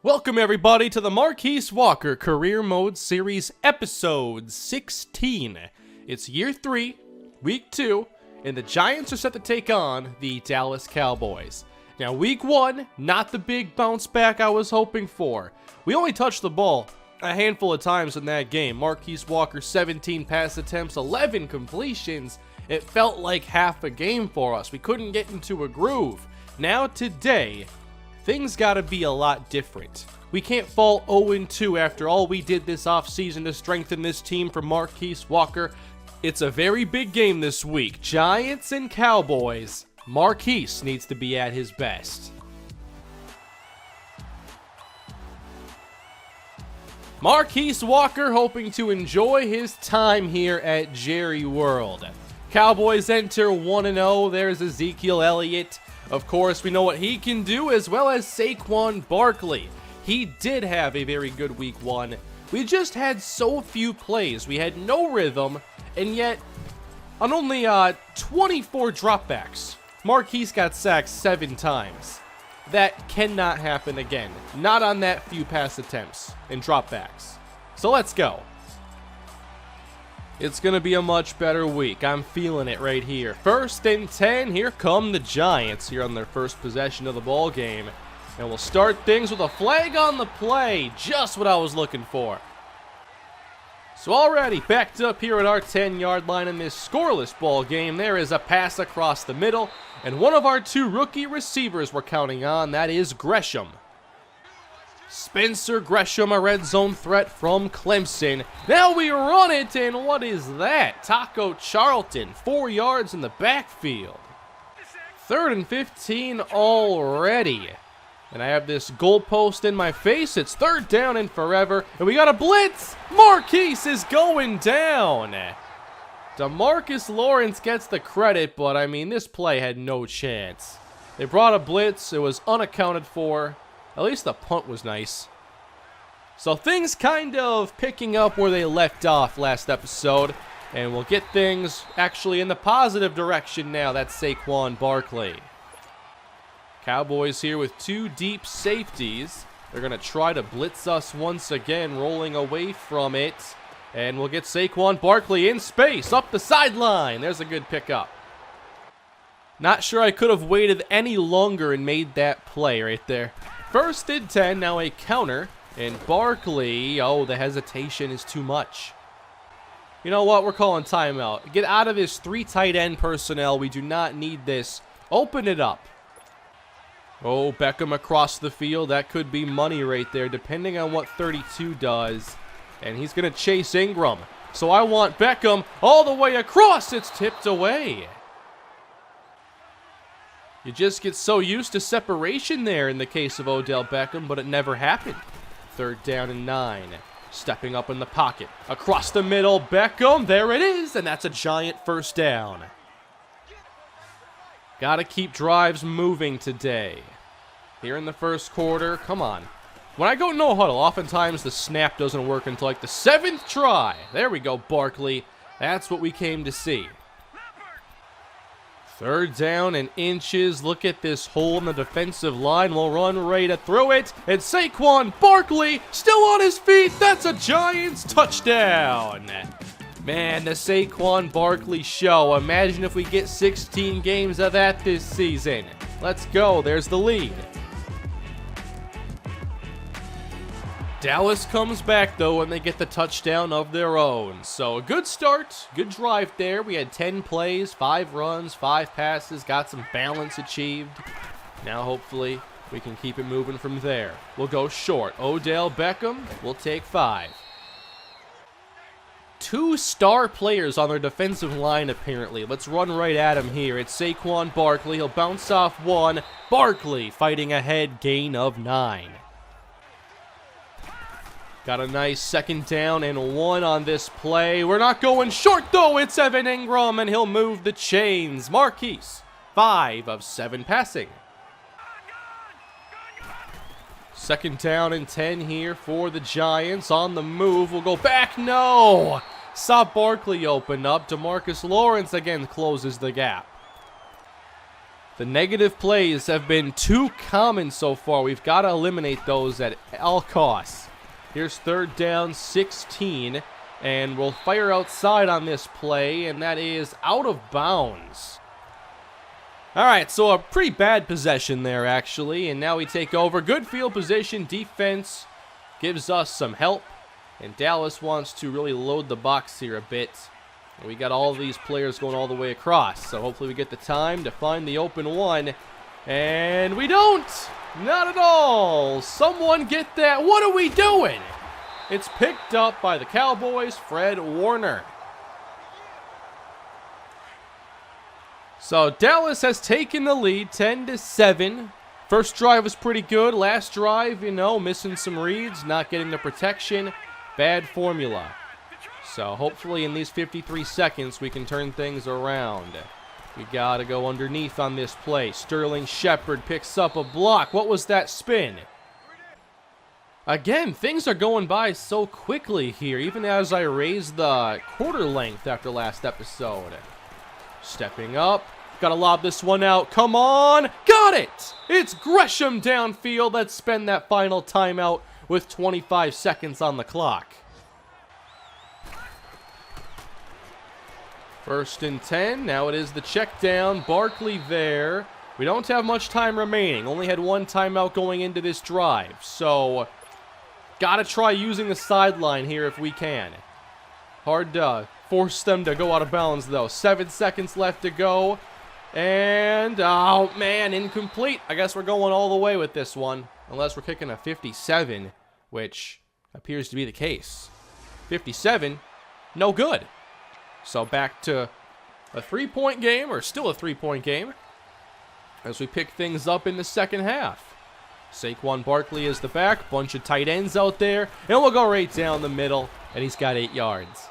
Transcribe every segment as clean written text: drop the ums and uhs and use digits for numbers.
Welcome everybody to the Marquice Walker Career Mode Series episode 16. It's year 3, week 2, and the Giants are set to take on the Dallas Cowboys. Now week 1, not the big bounce back I was hoping for. We only touched the ball a handful of times in that game. Marquice Walker 17 pass attempts, 11 completions. It felt like half a game for us. We couldn't get into a groove. Now today, things gotta be a lot different. We can't fall 0-2 after all we did this offseason to strengthen this team for Marquice Walker. It's a very big game this week. Giants and Cowboys. Marquice needs to be at his best. Marquice Walker hoping to enjoy his time here at Jerry World. Cowboys enter 1-0. There's Ezekiel Elliott. Of course, we know what he can do, as well as Saquon Barkley. He did have a very good week 1. We just had so few plays. We had no rhythm, and yet, on only 24 dropbacks, Marquice got sacked 7 times. That cannot happen again. Not on that few pass attempts and dropbacks. So let's go. It's going to be a much better week. I'm feeling it right here. 1st and 10. Here come the Giants here on their first possession of the ball game. And we'll start things with a flag on the play. Just what I was looking for. So already backed up here at our 10-yard line in this scoreless ball game. There is a pass across the middle. And one of our 2 rookie receivers we're counting on. That is Gresham. Spencer Gresham, a red zone threat from Clemson. Now we run it, and what is that? Taco Charlton, 4 yards in the backfield. 3rd and 15 already. And I have this goalpost in my face. It's 3rd down and forever, and we got a blitz. Marquice is going down. DeMarcus Lawrence gets the credit, but I mean, this play had no chance. They brought a blitz. It was unaccounted for. At least the punt was nice. So things kind of picking up where they left off last episode. And we'll get things actually in the positive direction now. That's Saquon Barkley. Cowboys here with 2 deep safeties. They're going to try to blitz us once again, rolling away from it. And we'll get Saquon Barkley in space, up the sideline. There's a good pickup. Not sure I could have waited any longer and made that play right there. 1st and 10, now a counter, and Barkley, oh, the hesitation is too much. You know what, we're calling timeout. Get out of this 3 tight end personnel, we do not need this. Open it up. Oh, Beckham across the field, that could be money right there, depending on what 32 does. And he's going to chase Ingram. So I want Beckham all the way across, it's tipped away. You just get so used to separation there in the case of Odell Beckham, but it never happened. 3rd down and 9. Stepping up in the pocket. Across the middle, Beckham. There it is, and that's a giant 1st down. Gotta keep drives moving today. Here in the 1st quarter, come on. When I go no huddle, oftentimes the snap doesn't work until like the 7th try. There we go, Barkley. That's what we came to see. 3rd down and inches. Look at this hole in the defensive line. We'll run right through it. And Saquon Barkley still on his feet. That's a Giants touchdown. Man, the Saquon Barkley show. Imagine if we get 16 games of that this season. Let's go. There's the lead. Dallas comes back, though, and they get the touchdown of their own. So a good start, good drive there. We had 10 plays, 5 runs, 5 passes, got some balance achieved. Now, hopefully, we can keep it moving from there. We'll go short. Odell Beckham will take 5. 2 star players on their defensive line, apparently. Let's run right at him here. It's Saquon Barkley. He'll bounce off 1. Barkley fighting ahead, gain of 9. Got a nice 2nd down and 1 on this play. We're not going short, though. It's Evan Ingram, and he'll move the chains. Marquice, 5 of 7 passing. 2nd down and 10 here for the Giants. On the move. We'll go back. No! Saw Barkley open up. DeMarcus Lawrence again closes the gap. The negative plays have been too common so far. We've got to eliminate those at all costs. Here's 3rd down, 16. And we'll fire outside on this play, and that is out of bounds. All right, so a pretty bad possession there, actually. And now we take over. Good field position. Defense gives us some help. And Dallas wants to really load the box here a bit. We got all of these players going all the way across. So hopefully we get the time to find the open one. And we don't. Not at all. Someone get that. What are we doing? It's picked up by the Cowboys, Fred Warner. So Dallas has taken the lead, 10-7. First drive was pretty good. Last drive, missing some reads, not getting the protection. Bad formula. So hopefully in these 53 seconds we can turn things around. We got to go underneath on this play. Sterling Shepard picks up a block. What was that spin? Again, things are going by so quickly here, even as I raise the quarter length after last episode. Stepping up. Got to lob this one out. Come on. Got it. It's Gresham downfield. Let's spend that final timeout with 25 seconds on the clock. 1st and 10. Now it is the check down. Barkley there. We don't have much time remaining. Only had 1 timeout going into this drive. So gotta try using the sideline here if we can. Hard to force them to go out of bounds, though. 7 seconds left to go. And, oh, man, incomplete. I guess we're going all the way with this one. Unless we're kicking a 57, which appears to be the case. 57, no good. So back to a 3-point game, or still a 3-point game, as we pick things up in the second half. Saquon Barkley is the back. Bunch of tight ends out there. And we'll go right down the middle. And he's got 8 yards.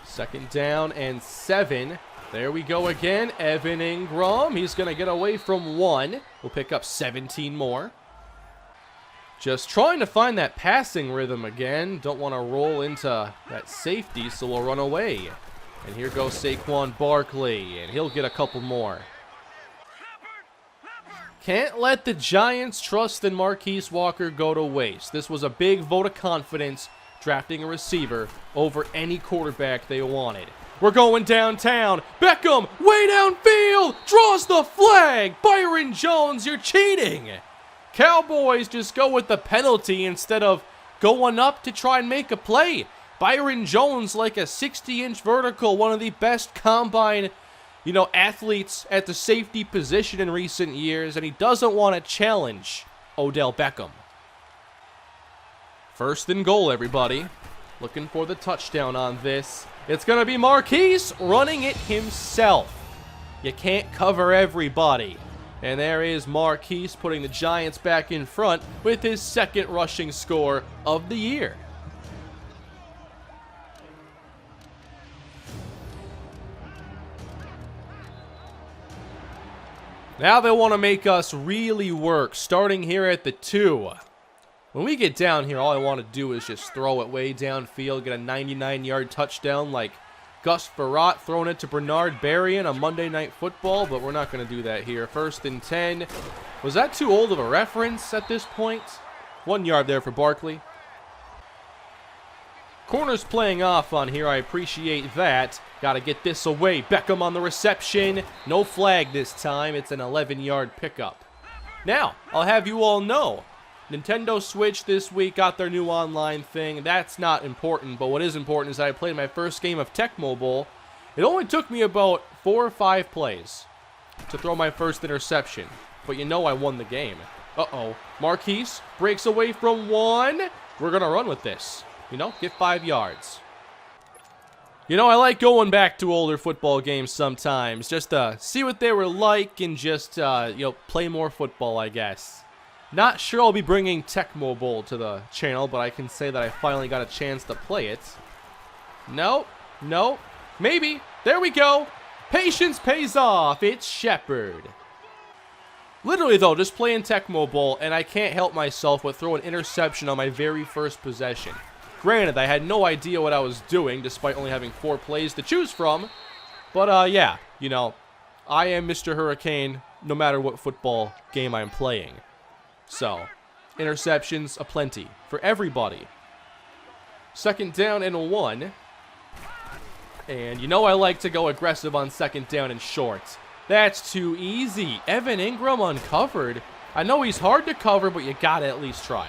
2nd down and 7. There we go again. Evan Ingram. He's going to get away from 1. We'll pick up 17 more. Just trying to find that passing rhythm again. Don't want to roll into that safety, so we'll run away. And here goes Saquon Barkley. And he'll get a couple more. Can't let the Giants' trust in Marquice Walker go to waste. This was a big vote of confidence, drafting a receiver over any quarterback they wanted. We're going downtown. Beckham, way downfield, draws the flag. Byron Jones, you're cheating. Cowboys just go with the penalty instead of going up to try and make a play. Byron Jones, like a 60-inch vertical, one of the best combine athletes at the safety position in recent years, and he doesn't want to challenge Odell Beckham. 1st and goal, everybody. Looking for the touchdown on this. It's going to be Marquice running it himself. You can't cover everybody. And there is Marquice putting the Giants back in front with his 2nd rushing score of the year. Now they want to make us really work, starting here at the 2. When we get down here, all I want to do is just throw it way downfield, get a 99-yard touchdown like Gus Frerotte throwing it to Bernard Berrien on Monday Night Football, but we're not going to do that here. 1st and 10. Was that too old of a reference at this point? 1 yard there for Barkley. Corner's playing off on here. I appreciate that. Got to get this away. Beckham on the reception. No flag this time. It's an 11-yard pickup. Now, I'll have you all know, Nintendo Switch this week got their new online thing. That's not important, but what is important is that I played my first game of Tecmo Bowl. It only took me about 4 or 5 plays to throw my first interception, but I won the game. Uh-oh. Marquice breaks away from 1. We're going to run with this. Get 5 yards. I like going back to older football games sometimes, just to see what they were like and just, play more football, I guess. Not sure I'll be bringing Tecmo Bowl to the channel, but I can say that I finally got a chance to play it. Nope. Maybe. There we go. Patience pays off. It's Shepard. Literally, though, just playing Tecmo Bowl, and I can't help myself but throw an interception on my very first possession. Granted, I had no idea what I was doing, despite only having 4 plays to choose from. But, yeah, you know, I am Mr. Hurricane no matter what football game I'm playing. So, interceptions aplenty for everybody. 2nd down and 1. And you know I like to go aggressive on 2nd down and short. That's too easy. Evan Ingram uncovered. I know he's hard to cover, but you gotta at least try.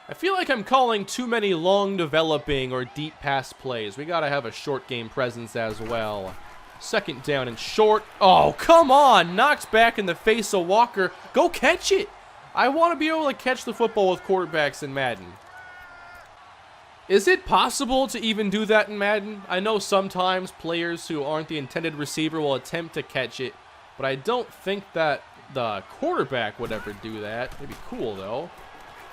I feel like I'm calling too many long developing or deep pass plays. We gotta have a short game presence as well. 2nd down and short. Oh, come on. Knocked back in the face of Walker. Go catch it. I want to be able to catch the football with quarterbacks in Madden. Is it possible to even do that in Madden? I know sometimes players who aren't the intended receiver will attempt to catch it, but I don't think that the quarterback would ever do that. It'd be cool, though.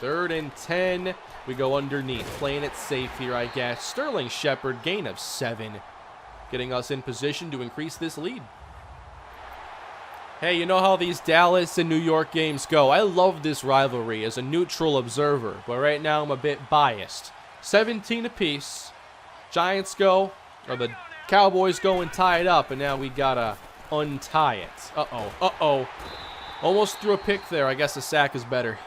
3rd and 10. We go underneath. Playing it safe here, I guess. Sterling Shepard, gain of 7. Getting us in position to increase this lead. Hey, you know how these Dallas and New York games go. I love this rivalry as a neutral observer, but right now I'm a bit biased. 17 apiece. Giants go, or the Cowboys go and tie it up, and now we gotta untie it. Uh-oh. Almost threw a pick there. I guess a sack is better.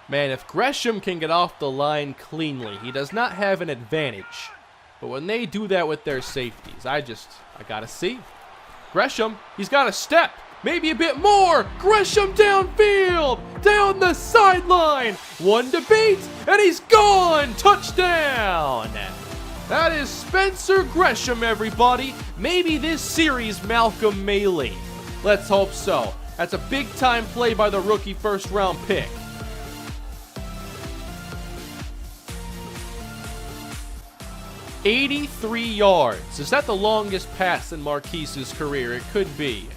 Man, if Gresham can get off the line cleanly, he does not have an advantage. But when they do that with their safeties, I gotta see. Gresham, he's got a step. Maybe a bit more. Gresham downfield. Down the sideline. One to beat, and he's gone. Touchdown. That is Spencer Gresham, everybody. Maybe this series Malcolm may lead. Let's hope so. That's a big-time play by the rookie first-round pick. $83 yards. Is that the longest pass in Marquice's career? It could be.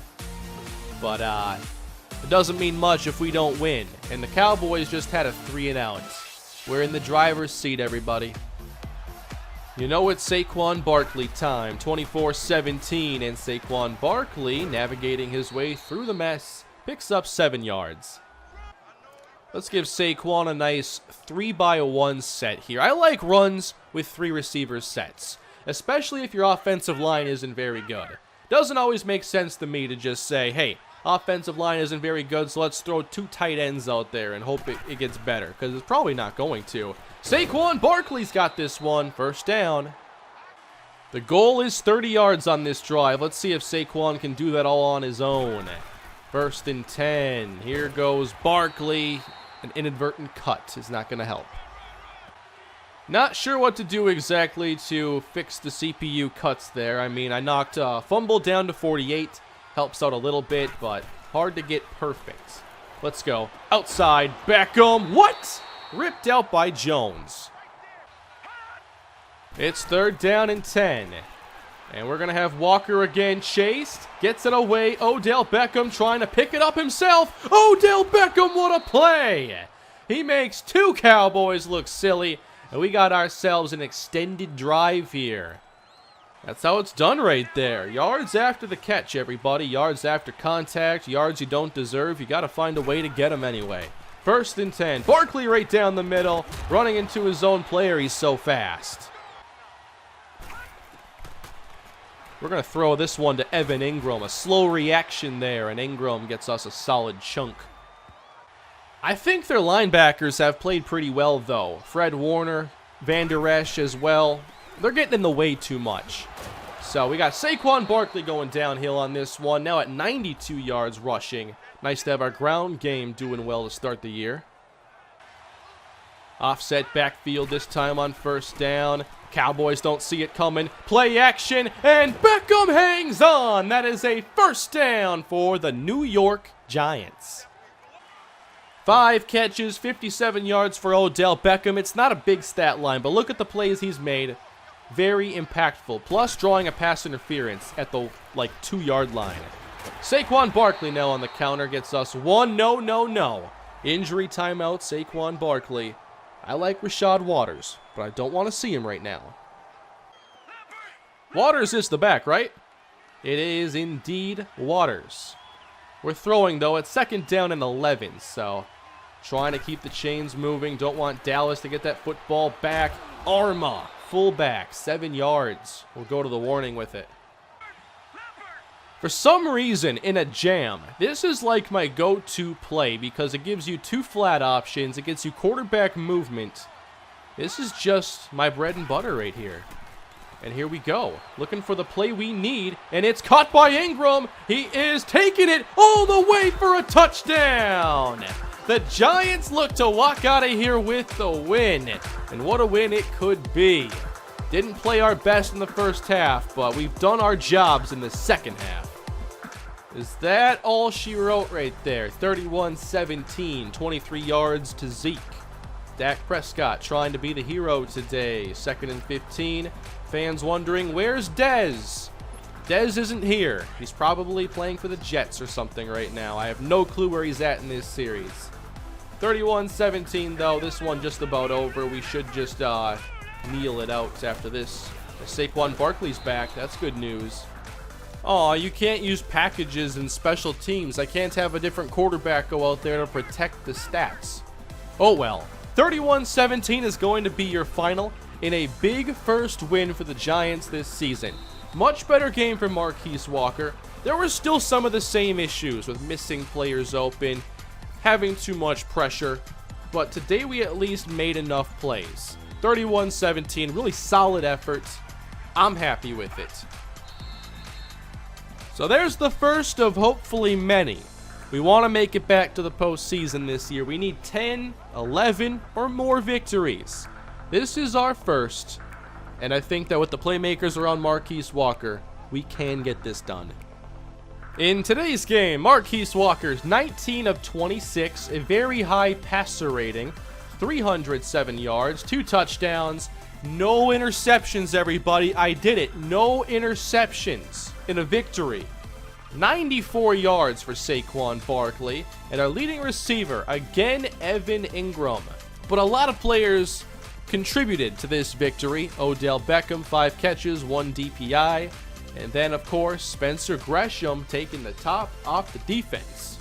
But it doesn't mean much if we don't win. And the Cowboys just had a 3-and-out. We're in the driver's seat, everybody. You know it's Saquon Barkley time. 24-17, and Saquon Barkley, navigating his way through the mess, picks up 7 yards. Let's give Saquon a nice 3-by-1 set here. I like runs with 3 receivers sets, especially if your offensive line isn't very good. Doesn't always make sense to me to just say, hey, offensive line isn't very good, so let's throw 2 tight ends out there and hope it gets better, because it's probably not going to. Saquon Barkley's got this one. 1st down. The goal is 30 yards on this drive. Let's see if Saquon can do that all on his own. 1st and 10. Here goes Barkley. An inadvertent cut is not going to help. Not sure what to do exactly to fix the CPU cuts there. I mean, I knocked fumble down to 48. Helps out a little bit, but hard to get perfect. Let's go. Outside. Beckham. What? Ripped out by Jones. It's 3rd down and 10. And we're going to have Walker again chased. Gets it away. Odell Beckham trying to pick it up himself. Odell Beckham, what a play. He makes 2 Cowboys look silly. And we got ourselves an extended drive here. That's how it's done right there. Yards after the catch, everybody. Yards after contact. Yards you don't deserve. You got to find a way to get them anyway. 1st and 10. Barkley right down the middle. Running into his own player. He's so fast. We're going to throw this one to Evan Ingram. A slow reaction there, and Ingram gets us a solid chunk. I think their linebackers have played pretty well, though. Fred Warner, Van Der Esch as well. They're getting in the way too much. So we got Saquon Barkley going downhill on this one. Now at 92 yards rushing. Nice to have our ground game doing well to start the year. Offset backfield this time on 1st down. Cowboys don't see it coming. Play action, and Beckham hangs on. That is a 1st down for the New York Giants. 5 catches, 57 yards for Odell Beckham. It's not a big stat line, but look at the plays he's made. Very impactful. Plus drawing a pass interference at the 2-yard line. Saquon Barkley now on the counter gets us 1. No. Injury timeout, Saquon Barkley. I like Rashad Waters, but I don't want to see him right now. Waters is the back, right? It is indeed Waters. We're throwing, though, at 2nd down and 11, so trying to keep the chains moving. Don't want Dallas to get that football back. Arma fullback, 7 yards. We'll go to the warning with it. For some reason, in a jam, this is like my go-to play because it gives you 2 flat options. It gets you quarterback movement. This is just my bread and butter right here. And here we go, looking for the play we need, and it's caught by Ingram. He is taking it all the way for a touchdown. The Giants look to walk out of here with the win, and what a win it could be. Didn't play our best in the first half, but we've done our jobs in the second half. Is that all she wrote right there? 31-17, 23 yards to Zeke. Dak Prescott trying to be the hero today. 2nd and 15. Fans wondering, where's Dez? Dez isn't here. He's probably playing for the Jets or something right now. I have no clue where he's at in this series. 31-17 though. This one just about over. We should just kneel it out after this. Saquon Barkley's back. That's good news. Aw, you can't use packages and special teams. I can't have a different quarterback go out there to protect the stats. Oh well. 31-17 is going to be your final in a big first win for the Giants this season. Much better game for Marquice Walker. There were still some of the same issues with missing players open, having too much pressure, but today we at least made enough plays. 31-17, really solid effort. I'm happy with it. So there's the first of hopefully many. We want to make it back to the postseason this year. We need 10, 11, or more victories. This is our first, and I think that with the playmakers around Marquice Walker, we can get this done. In today's game, Marquice Walker's 19 of 26, a very high passer rating, 307 yards, 2 touchdowns, no interceptions, everybody. I did it. No interceptions in a victory. 94 yards for Saquon Barkley, and our leading receiver, again, Evan Ingram. But a lot of players contributed to this victory. Odell Beckham, 5 catches, 1 DPI. And then, of course, Spencer Gresham taking the top off the defense.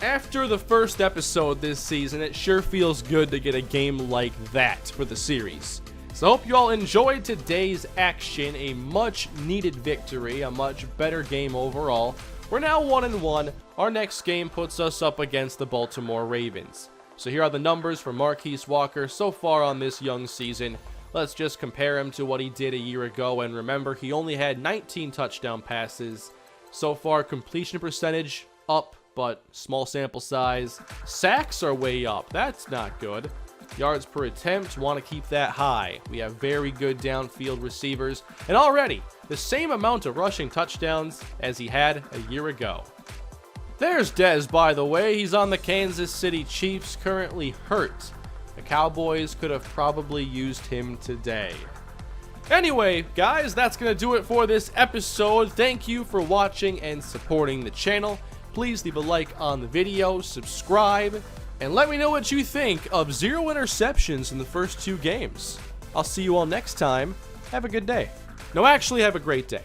After the first episode this season, it sure feels good to get a game like that for the series. So I hope you all enjoyed today's action. A much needed victory, a much better game overall. We're now 1-1. Our next game puts us up against the Baltimore Ravens. So here are the numbers for Marquice Walker so far on this young season. Let's just compare him to what he did a year ago. And remember, he only had 19 touchdown passes. So far, completion percentage up, but small sample size. Sacks are way up. That's not good. Yards per attempt, want to keep that high. We have very good downfield receivers, and already the same amount of rushing touchdowns as he had a year ago. There's Dez, by the way. He's on the Kansas City Chiefs, currently hurt. The Cowboys could have probably used him today. Anyway, guys, that's going to do it for this episode. Thank you for watching and supporting the channel. Please leave a like on the video, subscribe, and let me know what you think of 0 interceptions in the first 2 games. I'll see you all next time. Have a good day. No, actually, have a great day.